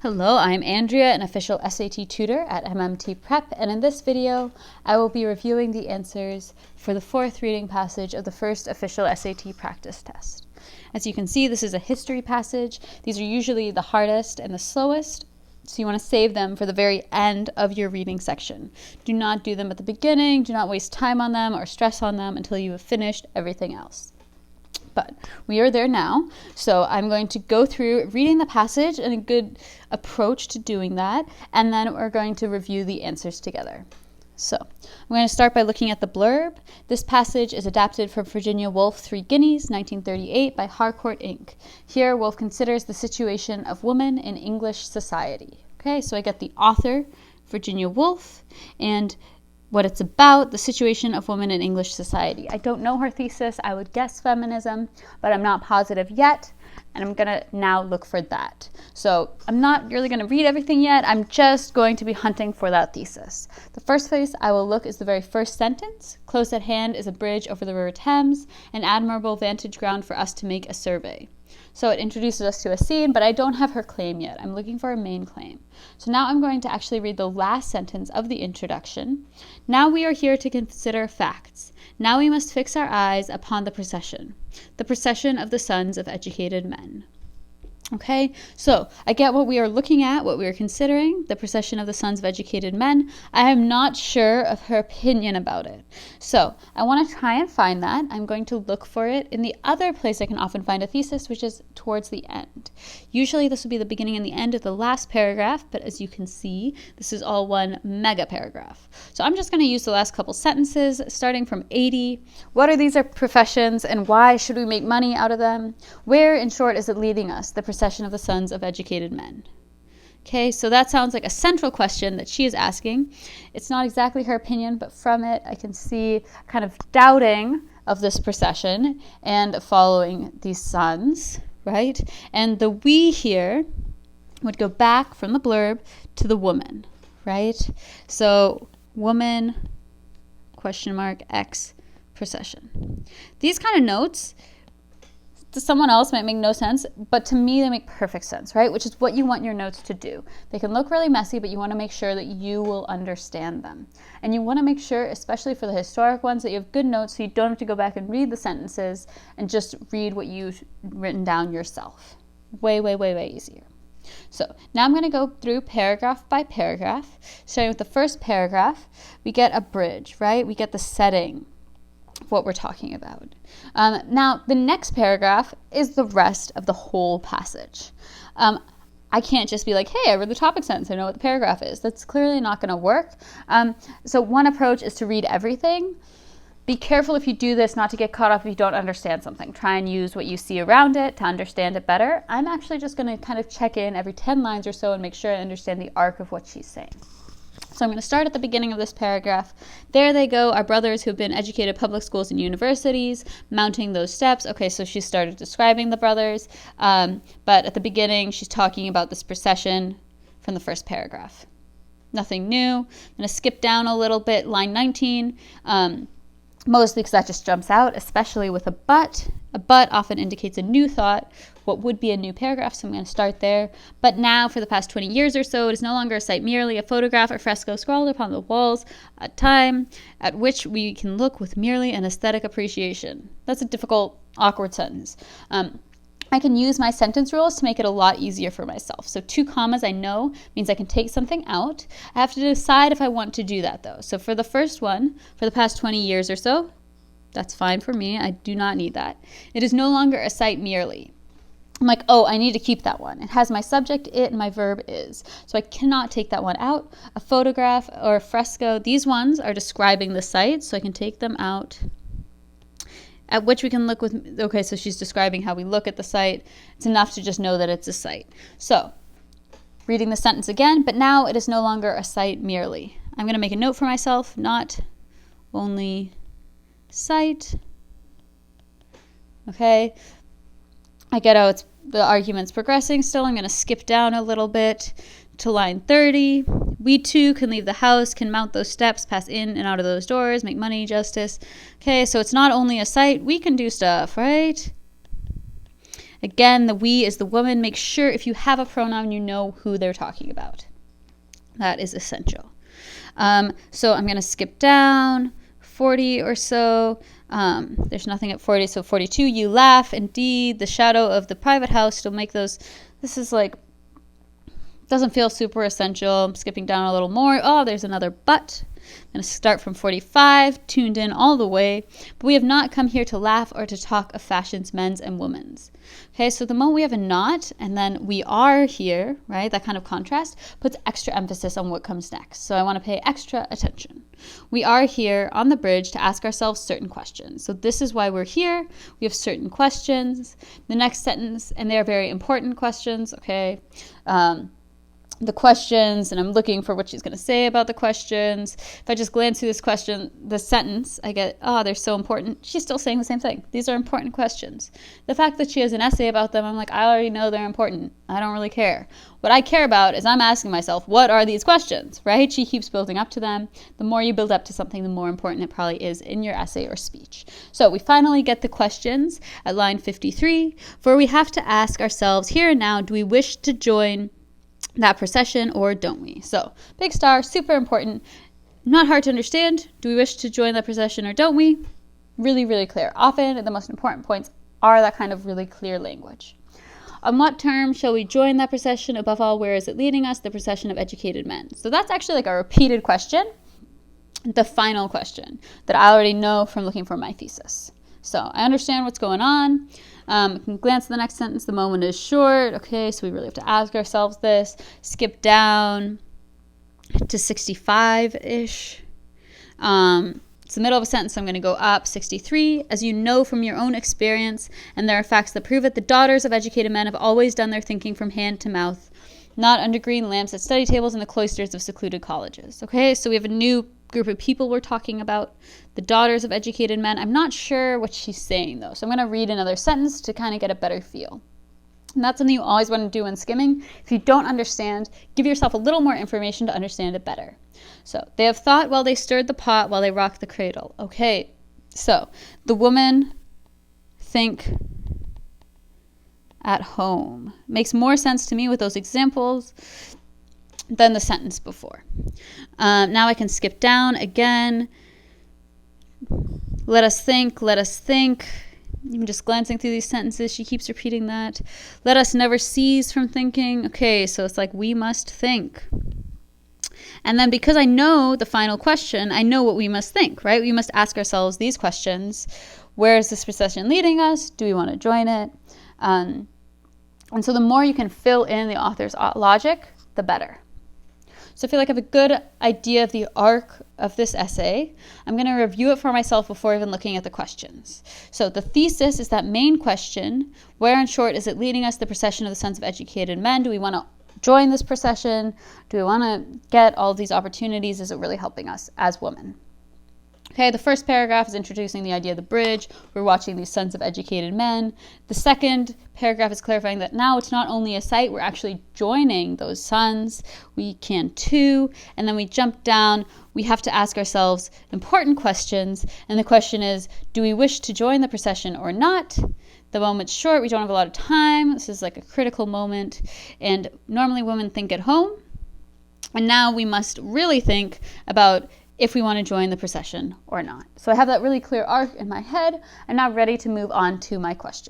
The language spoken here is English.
Hello, I'm Andrea, an official SAT tutor at MMT Prep, and in this video, I will be reviewing the answers for the fourth reading passage of the first official SAT practice test. As you can see, this is a history passage. These are usually the hardest and the slowest, so you want to save them for the very end of your reading section. Do not do them at the beginning, do not waste time on them or stress on them until you have finished everything else. But we are there now, so I'm going to go through reading the passage and a good approach to doing that, and then we're going to review the answers together. So I'm going to start by looking at the blurb. This passage is adapted from Virginia Woolf, Three Guineas, 1938 by Harcourt, Inc. Here, Woolf considers the situation of women in English society. Okay, so I get the author, Virginia Woolf, and what it's about, the situation of women in English society. I don't know her thesis. I would guess feminism, but I'm not positive yet, and I'm going to now look for that. So I'm not really going to read everything yet. I'm just going to be hunting for that thesis. The first place I will look is the very first sentence. Close at hand is a bridge over the River Thames, an admirable vantage ground for us to make a survey. So it introduces us to a scene, but I don't have her claim yet. I'm looking for a main claim. So now I'm going to actually read the last sentence of the introduction. Now we are here to consider facts. Now we must fix our eyes upon the procession of the sons of educated men. Okay, so I get what we are looking at, what we are considering, the procession of the sons of educated men. I am not sure of her opinion about it. So I want to try and find that. I'm going to look for it in the other place I can often find a thesis, which is towards the end. Usually this will be the beginning and the end of the last paragraph, but as you can see, this is all one mega paragraph. So I'm just going to use the last couple sentences, starting from 80. What are these professions and why should we make money out of them? Where, in short, is it leading us? The procession of the sons of educated men. Okay, so that sounds like a central question that she is asking. It's not exactly her opinion, but from it I can see kind of doubting of this procession and following these sons, right? And the we here would go back from the blurb to the woman, right? So woman, question mark, X, procession. These kind of notes to someone else might make no sense, but to me they make perfect sense, right? Which is what you want your notes to do. They can look really messy, but you want to make sure that you will understand them. And you want to make sure, especially for the historic ones, that you have good notes so you don't have to go back and read the sentences and just read what you've written down yourself. Way, way, way, way easier. So now I'm going to go through paragraph by paragraph. Starting with the first paragraph, we get a bridge, right? We get the setting of what we're talking about. Now, the next paragraph is the rest of the whole passage. I can't just be like, hey, I read the topic sentence, I know what the paragraph is. That's clearly not going to work. So one approach is to read everything. Be careful if you do this not to get caught up if you don't understand something. Try and use what you see around it to understand it better. I'm actually just going to kind of check in every 10 lines or so and make sure I understand the arc of what she's saying. So I'm going to start at the beginning of this paragraph. There they go, our brothers who've been educated at public schools and universities, mounting those steps. Okay, so she started describing the brothers, but at the beginning she's talking about this procession from the first paragraph. Nothing new. I'm going to skip down a little bit, line 19, mostly because that just jumps out, especially with a but. A but often indicates a new thought, what would be a new paragraph, so I'm going to start there. But now, for the past 20 years or so, it is no longer a site merely a photograph or fresco scrawled upon the walls, a time at which we can look with merely an aesthetic appreciation. That's a difficult, awkward sentence. I can use my sentence rules to make it a lot easier for myself. So 2 commas I know means I can take something out. I have to decide if I want to do that though. So for the first one, for the past 20 years or so, that's fine for me. I do not need that. It is no longer a site merely. I'm like, oh, I need to keep that one. It has my subject, it, and my verb is. So I cannot take that one out. A photograph or a fresco, these ones are describing the site, so I can take them out. At which we can look with, okay, so she's describing how we look at the site. It's enough to just know that it's a site. So, reading the sentence again, but now it is no longer a site merely. I'm going to make a note for myself, not only site. Okay, I get how the argument's progressing still. I'm going to skip down a little bit to line 30. We too can leave the house, can mount those steps, pass in and out of those doors, make money, justice. Okay, so it's not only a site, we can do stuff, right? Again, the we is the woman. Make sure if you have a pronoun, you know who they're talking about. That is essential. So I'm going to skip down 40 or so. There's nothing at 40, so 42. You laugh. Indeed, the shadow of the private house will make those. This is like, doesn't feel super essential. I'm skipping down a little more. Oh, there's another but. I'm going to start from 45, tuned in all the way. But we have not come here to laugh or to talk of fashions, men's and women's. Okay, so the moment we have a not and then we are here, right, that kind of contrast puts extra emphasis on what comes next. So I want to pay extra attention. We are here on the bridge to ask ourselves certain questions. So this is why we're here. We have certain questions. The next sentence, and they're very important questions, okay, the questions, and I'm looking for what she's going to say about the questions. If I just glance through this sentence, I get, oh, they're so important. She's still saying the same thing. These are important questions. The fact that she has an essay about them, I'm like, I already know they're important. I don't really care. What I care about is I'm asking myself, what are these questions, right? She keeps building up to them. The more you build up to something, the more important it probably is in your essay or speech. So we finally get the questions at line 53, where we have to ask ourselves here and now, do we wish to join that procession or don't we? So big star, super important, not hard to understand. Do we wish to join that procession or don't we? Really, really clear. Often the most important points are that kind of really clear language. On what term shall we join that procession? Above all, where is it leading us? The procession of educated men. So that's actually like a repeated question, the final question that I already know from looking for my thesis. So I understand what's going on. I can glance at the next sentence. The moment is short. Okay, so we really have to ask ourselves this. Skip down to 65-ish. It's the middle of a sentence, so I'm going to go up. 63. As you know from your own experience, and there are facts that prove it, the daughters of educated men have always done their thinking from hand to mouth, not under green lamps at study tables in the cloisters of secluded colleges. Okay, so we have a new group of people we're talking about, the daughters of educated men. I'm not sure what she's saying though, so I'm going to read another sentence to kind of get a better feel. And that's something you always want to do when skimming. If you don't understand, give yourself a little more information to understand it better. So they have thought while they stirred the pot, while they rocked the cradle. Okay, so the woman think at home makes more sense to me with those examples than the sentence before. Now I can skip down again. Let us think, let us think. I'm just glancing through these sentences. She keeps repeating that. Let us never cease from thinking. Okay, so it's like we must think. And then because I know the final question, I know what we must think, right? We must ask ourselves these questions. Where is this procession leading us? Do we want to join it? And so the more you can fill in the author's logic, the better. So I feel like I have a good idea of the arc of this essay. I'm going to review it for myself before even looking at the questions. So the thesis is that main question, where in short is it leading us, the procession of the sons of educated men? Do we want to join this procession? Do we want to get all of these opportunities? Is it really helping us as women? Okay, the first paragraph is introducing the idea of the bridge. We're watching these sons of educated men. The second paragraph is clarifying that now it's not only a site, we're actually joining those sons. We can too. And then we jump down. We have to ask ourselves important questions. And the question is, do we wish to join the procession or not? The moment's short. We don't have a lot of time. This is like a critical moment. And normally women think at home. And now we must really think about if we want to join the procession or not. So I have that really clear arc in my head. I'm now ready to move on to my question.